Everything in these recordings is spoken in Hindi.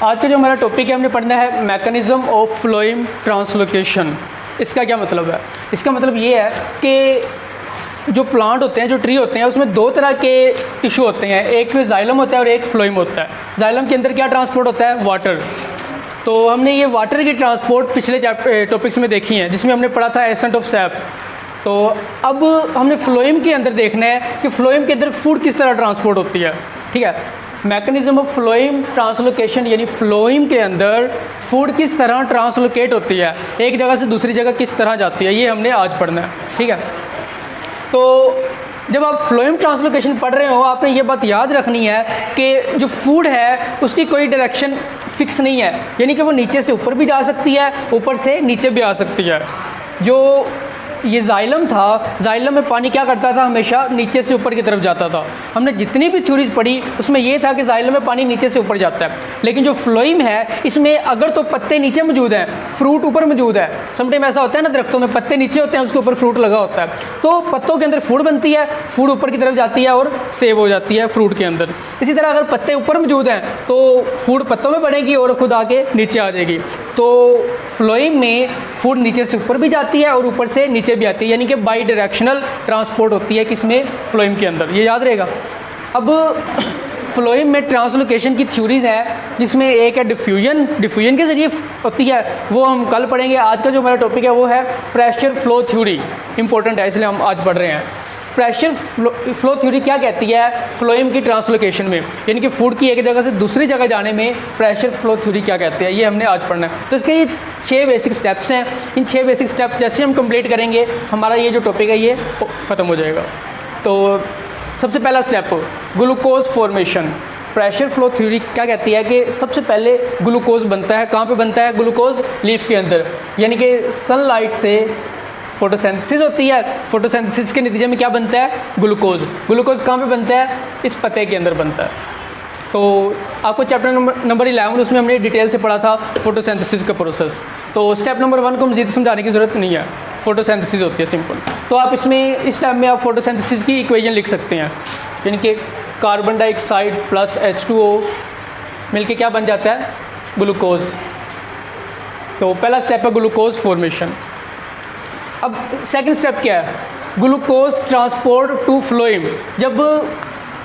आज का जो हमारा टॉपिक है हमने पढ़ना है मैकेनिज़्म ऑफ फ्लोएम ट्रांसलोकेशन। इसका क्या मतलब है? इसका मतलब ये है कि जो प्लांट होते हैं, जो ट्री होते हैं, उसमें दो तरह के टिश्यू होते हैं, एक जाइलम होता है और एक फ्लोएम होता है। जाइलम के अंदर क्या ट्रांसपोर्ट होता है? वाटर। तो हमने ये वाटर की ट्रांसपोर्ट पिछले टॉपिक्स में देखी है, जिसमें हमने पढ़ा था एसेंट ऑफ सैप। तो अब हमने फ्लोएम के अंदर देखना है कि फ्लोएम के अंदर फूड किस तरह ट्रांसपोर्ट होती है। ठीक है, मैकेनिज्म ऑफ फ्लोएम ट्रांसलोकेशन, यानी फ्लोएम के अंदर फूड किस तरह ट्रांसलोकेट होती है, एक जगह से दूसरी जगह किस तरह जाती है, ये हमने आज पढ़ना है। ठीक है, तो जब आप फ्लोएम ट्रांसलोकेशन पढ़ रहे हो, आपने ये बात याद रखनी है कि जो फूड है उसकी कोई डायरेक्शन फिक्स नहीं है, यानी कि वो नीचे से ऊपर भी जा सकती है, ऊपर से नीचे भी आ सकती है। जो ये जाइलम था, जाइलम में पानी क्या करता था? हमेशा नीचे से ऊपर की तरफ जाता था। हमने जितनी भी थ्योरीज पढ़ी उसमें ये था कि जाइलम में पानी नीचे से ऊपर जाता है, लेकिन जो फ्लोएम है इसमें अगर तो पत्ते नीचे मौजूद हैं, फ्रूट ऊपर मौजूद है। समटाइम ऐसा होता है ना, दरख्तों में पत्ते नीचे होते हैं, उसके ऊपर फ्रूट लगा होता है, तो पत्तों के अंदर फूड बनती है, फूड ऊपर की तरफ जाती है और सेव हो जाती है फ्रूट के अंदर। इसी तरह अगर पत्ते ऊपर मौजूद हैं तो फूड पत्तों में बढ़ेगी और खुद आके नीचे आ जाएगी। तो फ्लोएम में फूड नीचे से ऊपर भी जाती है और ऊपर से नीचे भी आती है, यानी कि बाई डायरेक्शनल ट्रांसपोर्ट होती है किसमें? फ्लोएम के अंदर। ये याद रहेगा। अब फ्लोएम में ट्रांसलोकेशन की थ्योरीज हैं, जिसमें एक है डिफ्यूजन, डिफ्यूजन के ज़रिए होती है, वो हम कल पढ़ेंगे। आज का जो हमारा टॉपिक है वो है प्रेशर फ्लो थ्योरी। इंपॉर्टेंट है, इसलिए हम आज पढ़ रहे हैं। प्रेशर फ्लो थ्योरी क्या कहती है फ्लोएम की ट्रांसलोकेशन में, यानी कि फूड की एक जगह से दूसरी जगह जाने में प्रेशर फ्लो थ्योरी क्या कहते हैं, ये हमने आज पढ़ना है। तो इसके ये 6 बेसिक स्टेप्स हैं। इन 6 बेसिक स्टेप जैसे हम कंप्लीट करेंगे, हमारा ये जो टॉपिक है ये ख़त्म हो जाएगा। तो सबसे पहला step, glucose formation. Pressure flow theory क्या कहती है कि सबसे पहले ग्लूकोज बनता है। कहाँ पे बनता है ग्लूकोज? लीफ के अंदर, यानी कि सनलाइट से फोटोसिंथेसिस होती है। फोटोसिंथेसिस के नतीजे में क्या बनता है? ग्लूकोज। ग्लूकोज कहाँ पे बनता है? इस पत्ते के अंदर बनता है। तो आपको चैप्टर नंबर 11 उसमें हमने डिटेल से पढ़ा था फोटोसिंथेसिस का प्रोसेस। तो स्टेप नंबर 1 को मज़ीद समझाने की ज़रूरत नहीं है, फोटोसिंथेसिस होती है सिंपल। तो आप इसमें इस टाइम में आप फोटोसिंथेसिस की इक्वेशन लिख सकते हैं, यानी कि कार्बन डाइऑक्साइड प्लस H2O मिलके क्या बन जाता है? ग्लूकोज। तो पहला स्टेप है ग्लूकोज फॉर्मेशन। अब सेकंड स्टेप क्या है? Glucose transport to phloem. जब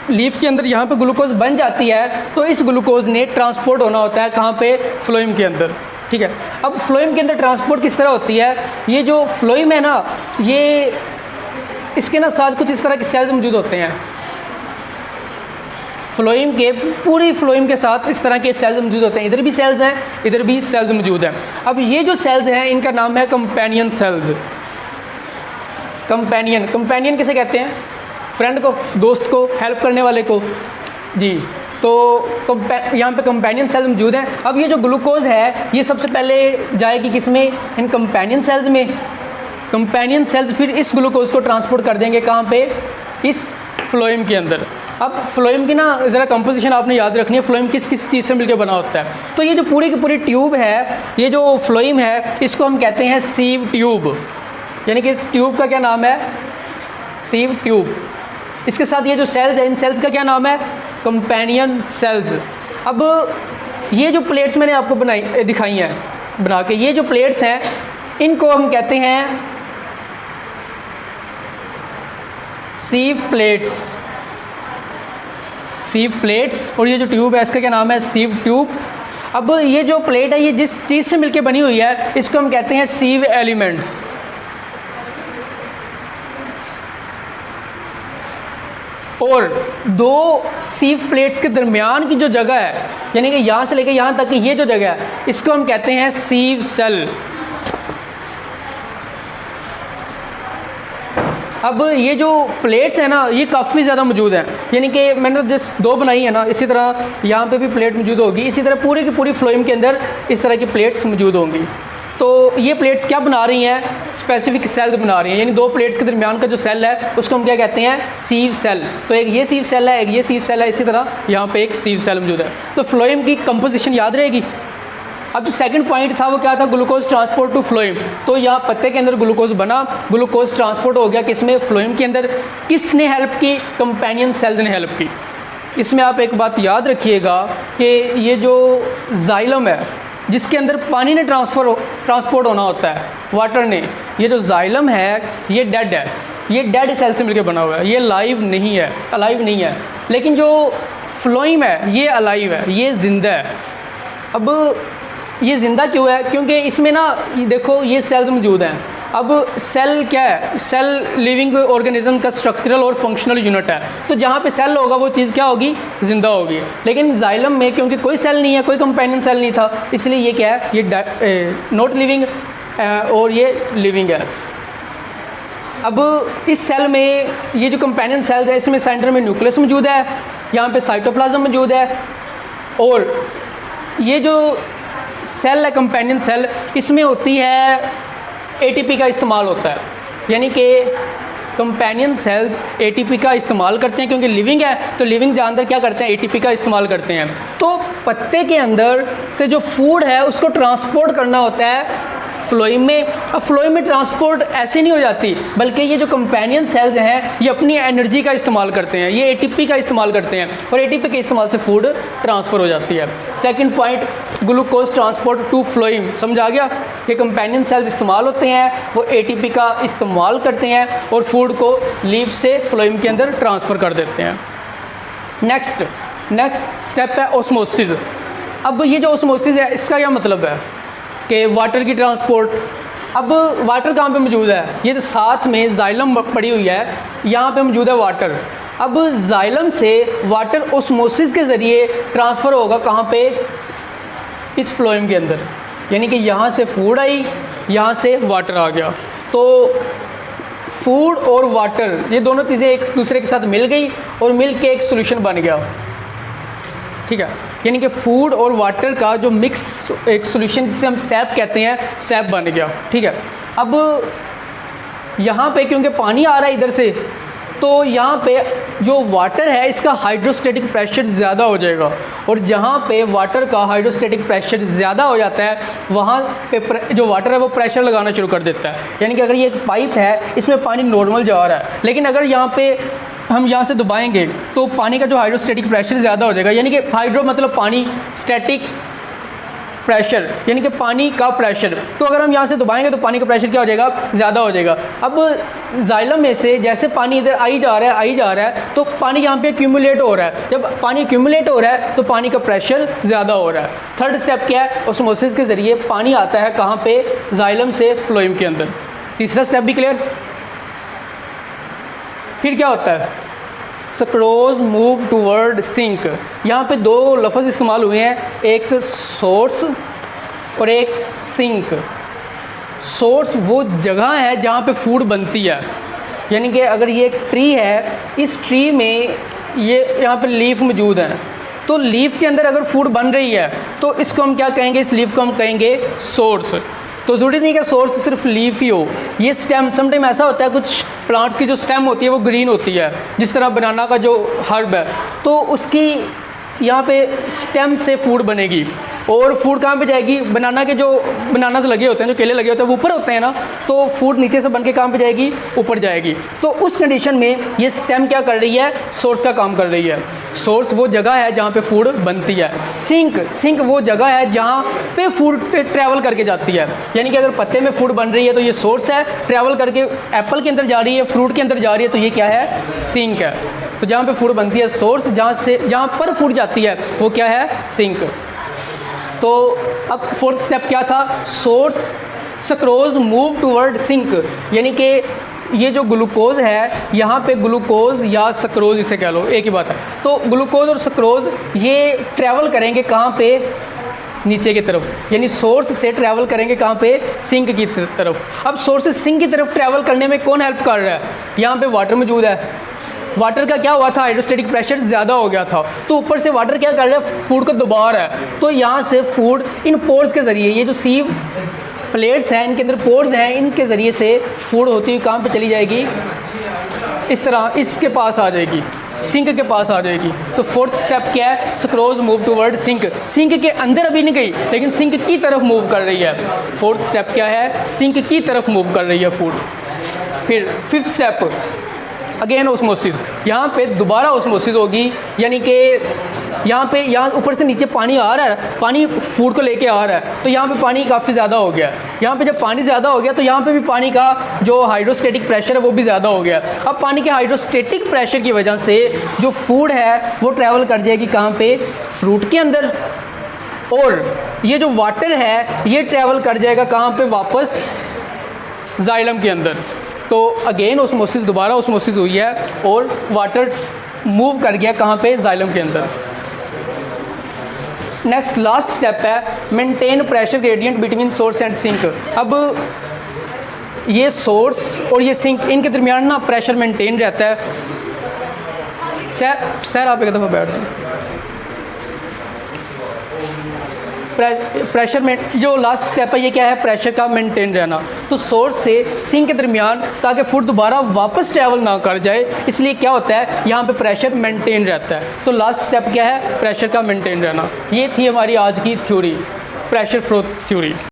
लीफ के अंदर यहाँ पे ग्लूकोज बन जाती है तो इस ग्लूकोज ने ट्रांसपोर्ट होना होता है कहाँ पे? फ्लोएम के अंदर। ठीक है, अब फ्लोएम के अंदर ट्रांसपोर्ट किस तरह होती है? ये जो फ्लोएम है ना, ये इसके ना साथ कुछ इस तरह के सेल्स मौजूद होते हैं। फ्लोएम के पूरी फ्लोएम के साथ इस तरह के सेल्स मौजूद होते हैं। इधर भी सेल्स हैं, इधर भी सेल्स मौजूद हैं। अब ये जो सेल्स हैं इनका नाम है कंपेनियन सेल्स। कंपेनियन, कंपेनियन किसे कहते हैं? फ्रेंड को, दोस्त को, हेल्प करने वाले को जी। तो यहाँ पे कंपेनियन सेल्स मौजूद हैं। अब ये जो ग्लूकोज है ये सबसे पहले जाएगी किसमें? इन कंपेनियन सेल्स में। कंपेनियन सेल्स फिर इस ग्लूकोज को ट्रांसपोर्ट कर देंगे कहाँ पे? इस फ्लोएम के अंदर। अब फ्लोएम की ना ज़रा कंपोजिशन आपने याद रखनी है, फ्लोएम किस किस चीज़ से मिलकर बना होता है। तो ये जो पूरी की पूरी ट्यूब है, ये जो फ्लोएम है, इसको हम कहते हैं सीव ट्यूब, यानी कि इस ट्यूब का क्या नाम है? Sieve tube. इसके साथ ये जो सेल्स है, इन सेल्स का क्या नाम है? Companion cells. अब ये जो प्लेट्स मैंने आपको दिखाई हैं बना के, ये जो प्लेट्स हैं इनको हम कहते हैं सीव प्लेट्स। सीव प्लेट्स। और ये जो ट्यूब है इसका क्या नाम है? Sieve tube. अब ये जो प्लेट है ये जिस चीज़ से मिलके बनी हुई है इसको हम कहते हैं सीव एलिमेंट्स। और दो सीव प्लेट्स के दरमियान की जो जगह है, यानी कि यहाँ से लेकर यहाँ तक की ये जो जगह है, इसको हम कहते हैं सीव सेल। अब ये जो प्लेट्स हैं ना ये काफ़ी ज़्यादा मौजूद हैं, यानी कि मैंने जस्ट 2 बनाई है ना, इसी तरह यहाँ पे भी प्लेट मौजूद होगी। इसी तरह पूरी की पूरी फ्लोएम के अंदर इस तरह की प्लेट्स मौजूद होंगी। तो ये प्लेट्स क्या बना रही हैं? स्पेसिफिक सेल्स बना रही हैं, यानी 2 प्लेट्स के दरमियान का जो सेल है उसको हम क्या कहते हैं? सीव सेल। तो एक ये सीव सेल है, एक ये सीव सेल है, इसी तरह यहाँ पे एक सीव सेल मौजूद है। तो फ्लोएम की कंपोजिशन याद रहेगी। अब जो सेकंड पॉइंट था वो क्या था? Glucose transport to phloem. तो यहाँ पत्ते के अंदर ग्लूकोज बना, ग्लूकोज ट्रांसपोर्ट हो गया किसमें? फ्लोएम के अंदर। किसने हेल्प की? कंपेनियन सेल्स ने हेल्प की। इसमें आप एक बात याद रखिएगा कि ये जो जाइलम है जिसके अंदर पानी ने ट्रांसपोर्ट होना होता है, वाटर ने, ये जो जाइलम है ये डेड है, ये डेड सेल से मिलकर बना हुआ है, ये लाइव नहीं है, अलाइव नहीं है। लेकिन जो फ्लोइम है ये अलाइव है, ये ज़िंदा है। अब ये ज़िंदा क्यों है? क्योंकि इसमें ना देखो ये सेल्स मौजूद हैं। अब सेल क्या है? सेल लिविंग ऑर्गेनिज्म का स्ट्रक्चरल और फंक्शनल यूनिट है। तो जहाँ पे सेल होगा वो चीज़ क्या होगी? ज़िंदा होगी। लेकिन जाइलम में क्योंकि कोई सेल नहीं है, कोई कंपेनियन सेल नहीं था, इसलिए ये क्या है? ये नॉट लिविंग और ये लिविंग है। अब इस सेल में ये जो कंपेनियन सेल्स है इसमें सेंटर में न्यूक्लियस मौजूद है, यहाँ पे साइटोप्लाज्म मौजूद है, और ये जो सेल है कंपेनियन सेल, इसमें होती है एटीपी का इस्तेमाल होता है। यानी कि कंपेनियन सेल्स एटीपी का इस्तेमाल करते हैं, क्योंकि लिविंग है तो लिविंग जानवर क्या करते हैं? एटीपी का इस्तेमाल करते हैं। तो पत्ते के अंदर से जो फूड है उसको ट्रांसपोर्ट करना होता है फ्लोइम में। अब फ्लोइम में ट्रांसपोर्ट ऐसे नहीं हो जाती, बल्कि ये जो कंपेनियन सेल्स हैं ये अपनी एनर्जी का इस्तेमाल करते हैं, ये एटीपी का इस्तेमाल करते हैं, और एटीपी के इस्तेमाल से फूड ट्रांसफ़र हो जाती है। Second point, glucose transport to phloem. समझ आ गया कि कंपेनियन सेल्स इस्तेमाल होते हैं, वो एटीपी का इस्तेमाल करते हैं और फूड को लीफ से फ्लोइम के अंदर ट्रांसफ़र कर देते हैं। नेक्स्ट स्टेप है ऑस्मोसिस। अब ये जो ऑस्मोसिस है इसका क्या मतलब है कि वाटर की ट्रांसपोर्ट। अब वाटर कहाँ पे मौजूद है? ये तो साथ में जाइलम पड़ी हुई है, यहाँ पे मौजूद है वाटर। अब जाइलम से वाटर ऑस्मोसिस के ज़रिए ट्रांसफ़र होगा कहाँ पे? इस फ्लोएम के अंदर। यानी कि यहाँ से फूड आई, यहाँ से वाटर आ गया, तो फूड और वाटर ये दोनों चीज़ें एक दूसरे के साथ मिल गई और मिल के एक सोल्यूशन बन गया। ठीक है, यानी कि फूड और वाटर का जो मिक्स एक सॉल्यूशन जिसे हम सैप कहते हैं, सैप बन गया। ठीक है, अब यहाँ पे क्योंकि पानी आ रहा है इधर से, तो यहाँ पे जो वाटर है इसका हाइड्रोस्टैटिक प्रेशर ज़्यादा हो जाएगा, और जहाँ पे वाटर का हाइड्रोस्टैटिक प्रेशर ज़्यादा हो जाता है वहाँ पे जो वाटर है वो प्रेशर लगाना शुरू कर देता है। यानी कि अगर ये एक पाइप है इसमें पानी नॉर्मल जा रहा है, लेकिन अगर यहाँ पे हम यहाँ से दबाएंगे तो पानी का जो हाइड्रोस्टैटिक प्रेशर ज़्यादा हो जाएगा। यानी कि हाइड्रो मतलब पानी, स्टैटिक प्रेशर यानी कि पानी का प्रेशर। तो अगर हम यहाँ से दबाएंगे तो पानी का प्रेशर क्या हो जाएगा? ज़्यादा हो जाएगा। अब जाइलम में से जैसे पानी इधर आई जा रहा है तो पानी यहाँ पे एक्यूमुलेट हो रहा है। जब पानी एक्यूमुलेट हो रहा है तो पानी का प्रेशर ज़्यादा हो रहा है। थर्ड स्टेप क्या है? ऑस्मोसिस के ज़रिए पानी आता है कहाँ पे? जाइलम से फ्लोएम के अंदर। तीसरा स्टेप भी क्लियर? फिर क्या होता है? Sucrose move toward sink. यहाँ पे दो लफ्ज़ इस्तेमाल हुए हैं, एक सोर्स और एक सिंक। सोर्स वो जगह है जहाँ पे फूड बनती है, यानी कि अगर ये एक ट्री है, इस ट्री में ये यहाँ पे लीफ मौजूद है, तो लीफ के अंदर अगर फूड बन रही है तो इसको हम क्या कहेंगे? इस लीफ को हम कहेंगे सोर्स। तो ज़रूरी नहीं कि सोर्स सिर्फ लीफ ही हो, ये स्टेम। समटाइम ऐसा होता है कुछ प्लांट्स की जो स्टेम होती है वो ग्रीन होती है, जिस तरह बनाना का जो हर्ब है, तो उसकी यहाँ पे स्टेम से फूड बनेगी। और फूड कहाँ पे जाएगी? बनाना के जो बनानास लगे होते हैं, जो केले लगे होते हैं वो ऊपर होते हैं ना, तो फूड नीचे से बन के कहाँ पे जाएगी? ऊपर जाएगी। तो उस कंडीशन में ये स्टेम क्या कर रही है? सोर्स का काम कर रही है। सोर्स वो जगह है जहाँ पे फूड बनती है। सिंक वो जगह है जहाँ पे फूड ट्रैवल करके जाती है। यानी कि अगर पत्ते में फूड बन रही है तो ये सोर्स है, ट्रैवल करके एप्पल के अंदर जा रही है, फ्रूट के अंदर जा रही है, तो ये क्या है? सिंक है। तो जहाँ पे फूड बनती है सोर्स, जहाँ पर फूड जाती है वो क्या है? सिंक। तो अब फोर्थ स्टेप क्या था? Source sucrose move toward sink. यानी कि ये जो ग्लूकोज है, यहाँ पे ग्लूकोज या सक्रोज इसे कह लो, एक ही बात है। तो ग्लूकोज और सक्रोज ये ट्रैवल करेंगे कहाँ पे? नीचे की तरफ। यानी सोर्स से ट्रैवल करेंगे कहाँ पे? सिंक की तरफ। अब सोर्स से सिंक की तरफ ट्रैवल करने में कौन हेल्प कर रहा है? यहाँ पे वाटर मौजूद है। वाटर का क्या हुआ था? हाइड्रोस्टैटिक प्रेशर ज़्यादा हो गया था, तो ऊपर से वाटर क्या कर रहा है? फूड को दबा रहा है। तो यहाँ से फूड इन पोर्स के ज़रिए, ये जो सीव प्लेट्स हैं इनके अंदर पोर्स हैं, इनके ज़रिए से फूड होती हुई कहाँ पे चली जाएगी? इस तरह इसके पास आ जाएगी, सिंक के पास आ जाएगी। तो फोर्थ स्टेप क्या है? Sucrose move toward sink. Sink के अंदर अभी नहीं गई, लेकिन सिंक की तरफ मूव कर रही है। फोर्थ स्टेप क्या है? सिंक की तरफ मूव कर रही है फूड। फिर फिफ्थ स्टेप, अगेन ओस्मोसिस, यहाँ पे दोबारा ओस्मोसिस होगी, यानी कि यहाँ ऊपर से नीचे पानी आ रहा है, पानी फूड को लेके आ रहा है, तो यहाँ पे पानी काफ़ी ज़्यादा हो गया। यहाँ पे जब पानी ज़्यादा हो गया तो यहाँ पे भी पानी का जो हाइड्रोस्टेटिक प्रेशर है वो भी ज़्यादा हो गया। अब पानी के हाइड्रोस्टेटिक प्रेशर की वजह से जो फूड है वो ट्रैवल कर जाएगी कहाँ पे, फ्रूट के अंदर, और ये जो वाटर है ये ट्रैवल कर जाएगा कहाँ पे, वापस जाइलम के अंदर। तो अगेन ओस्मोसिस, दोबारा ओस्मोसिस हुई है और वाटर मूव कर गया कहाँ पे, जाइलम के अंदर। नेक्स्ट लास्ट स्टेप है maintain pressure gradient between source and sink. अब ये सोर्स और ये सिंक, इनके दरमियान ना प्रेशर मेंटेन रहता है। सर आप एक दफ़ा बैठ जाए। प्रेशर में जो लास्ट स्टेप है ये क्या है, प्रेशर का मेंटेन रहना। तो सोर्स से सिंक के दरमियान, ताकि फूड दोबारा वापस ट्रैवल ना कर जाए, इसलिए क्या होता है यहाँ पे प्रेशर मेंटेन रहता है। तो लास्ट स्टेप क्या है, प्रेशर का मेंटेन रहना। ये थी हमारी आज की थ्योरी, प्रेशर फ्लो थ्योरी।